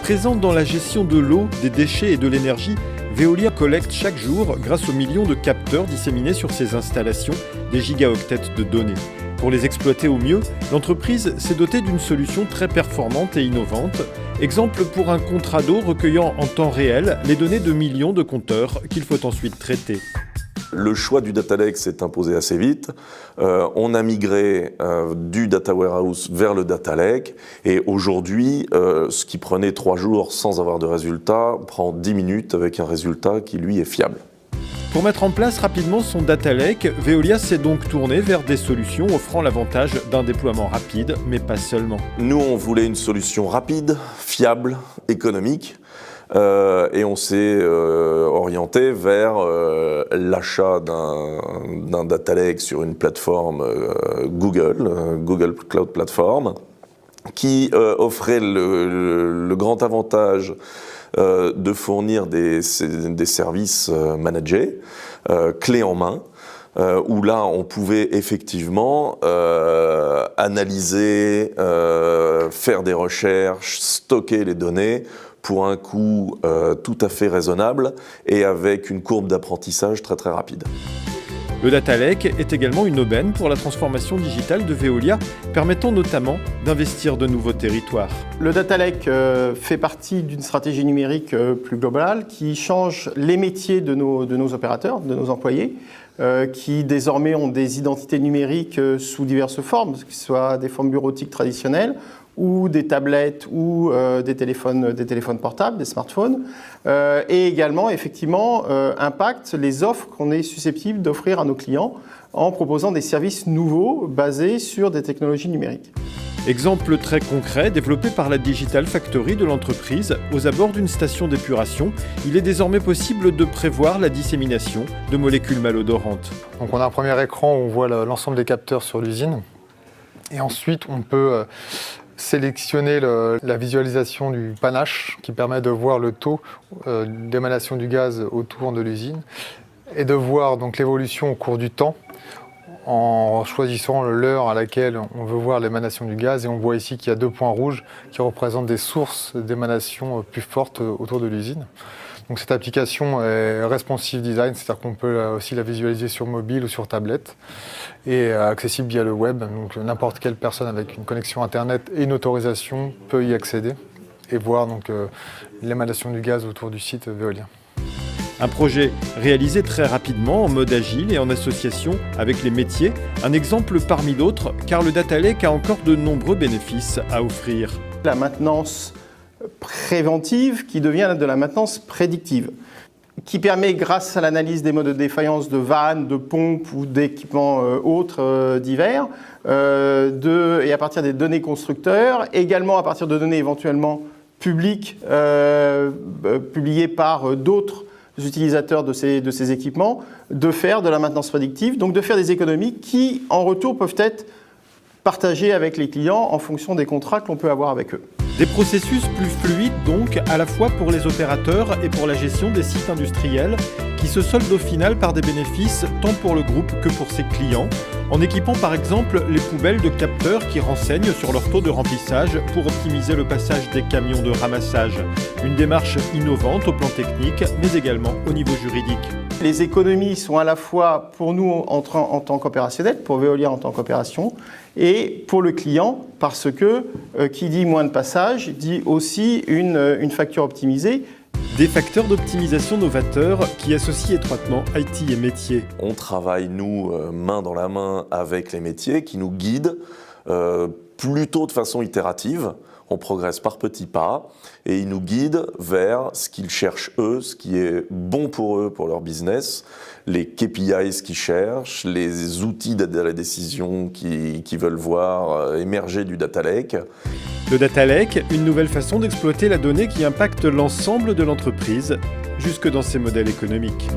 Présente dans la gestion de l'eau, des déchets et de l'énergie, Veolia collecte chaque jour, grâce aux millions de capteurs disséminés sur ses installations, des gigaoctets de données. Pour les exploiter au mieux, l'entreprise s'est dotée d'une solution très performante et innovante. Exemple pour un contrat d'eau recueillant en temps réel les données de millions de compteurs qu'il faut ensuite traiter. Le choix du data lake s'est imposé assez vite. On a migré du data warehouse vers le data lake et aujourd'hui, ce qui prenait 3 jours sans avoir de résultat prend 10 minutes avec un résultat qui lui est fiable. Pour mettre en place rapidement son data lake, Veolia s'est donc tourné vers des solutions offrant l'avantage d'un déploiement rapide, mais pas seulement. Nous, on voulait une solution rapide, fiable, économique. Et on s'est orienté vers l'achat d'un data lake sur une plateforme Google Cloud Platform, qui offrait le grand avantage de fournir des services managés, clés en main, où là on pouvait effectivement analyser, faire des recherches, stocker les données, pour un coût tout à fait raisonnable et avec une courbe d'apprentissage très très rapide. Le data lake est également une aubaine pour la transformation digitale de Veolia, permettant notamment d'investir de nouveaux territoires. Le data lake fait partie d'une stratégie numérique plus globale qui change les métiers de nos opérateurs, de nos employés, qui désormais ont des identités numériques sous diverses formes, que ce soit des formes bureautiques traditionnelles, ou des tablettes ou des téléphones portables, des smartphones, et également effectivement impacte les offres qu'on est susceptible d'offrir à nos clients en proposant des services nouveaux basés sur des technologies numériques. Exemple très concret, développé par la Digital Factory de l'entreprise, aux abords d'une station d'épuration, il est désormais possible de prévoir la dissémination de molécules malodorantes. Donc on a un premier écran où on voit l'ensemble des capteurs sur l'usine, et ensuite on peut sélectionner la visualisation du panache qui permet de voir le taux d'émanation du gaz autour de l'usine et de voir donc l'évolution au cours du temps en choisissant l'heure à laquelle on veut voir l'émanation du gaz. Et on voit ici qu'il y a 2 points rouges qui représentent des sources d'émanation plus fortes autour de l'usine. Donc cette application est responsive design, c'est-à-dire qu'on peut aussi la visualiser sur mobile ou sur tablette et accessible via le web. Donc n'importe quelle personne avec une connexion internet et une autorisation peut y accéder et voir donc l'émanation du gaz autour du site Veolia. Un projet réalisé très rapidement en mode agile et en association avec les métiers, un exemple parmi d'autres car le data lake a encore de nombreux bénéfices à offrir. La maintenance préventive qui devient de la maintenance prédictive, qui permet, grâce à l'analyse des modes de défaillance de vannes, de pompes ou d'équipements autres divers, et à partir des données constructeurs, également à partir de données éventuellement publiques, publiées par d'autres utilisateurs de ces équipements, de faire de la maintenance prédictive, donc de faire des économies qui, en retour, peuvent être partagées avec les clients en fonction des contrats que l'on peut avoir avec eux. Des processus plus fluides donc, à la fois pour les opérateurs et pour la gestion des sites industriels, qui se soldent au final par des bénéfices tant pour le groupe que pour ses clients, en équipant par exemple les poubelles de capteurs qui renseignent sur leur taux de remplissage pour optimiser le passage des camions de ramassage. Une démarche innovante au plan technique, mais également au niveau juridique. Les économies sont à la fois pour nous en tant qu'opérationnels, pour Veolia en tant qu'opération, et pour le client, parce que qui dit moins de passage, dit aussi une facture optimisée. Des facteurs d'optimisation novateurs qui associent étroitement IT et métiers. On travaille, nous, main dans la main avec les métiers qui nous guident plutôt de façon itérative. On progresse par petits pas et ils nous guident vers ce qu'ils cherchent eux, ce qui est bon pour eux, pour leur business, les KPIs qu'ils cherchent, les outils d'aide à la décision qu'ils veulent voir émerger du data lake. Le data lake, une nouvelle façon d'exploiter la donnée qui impacte l'ensemble de l'entreprise, jusque dans ses modèles économiques.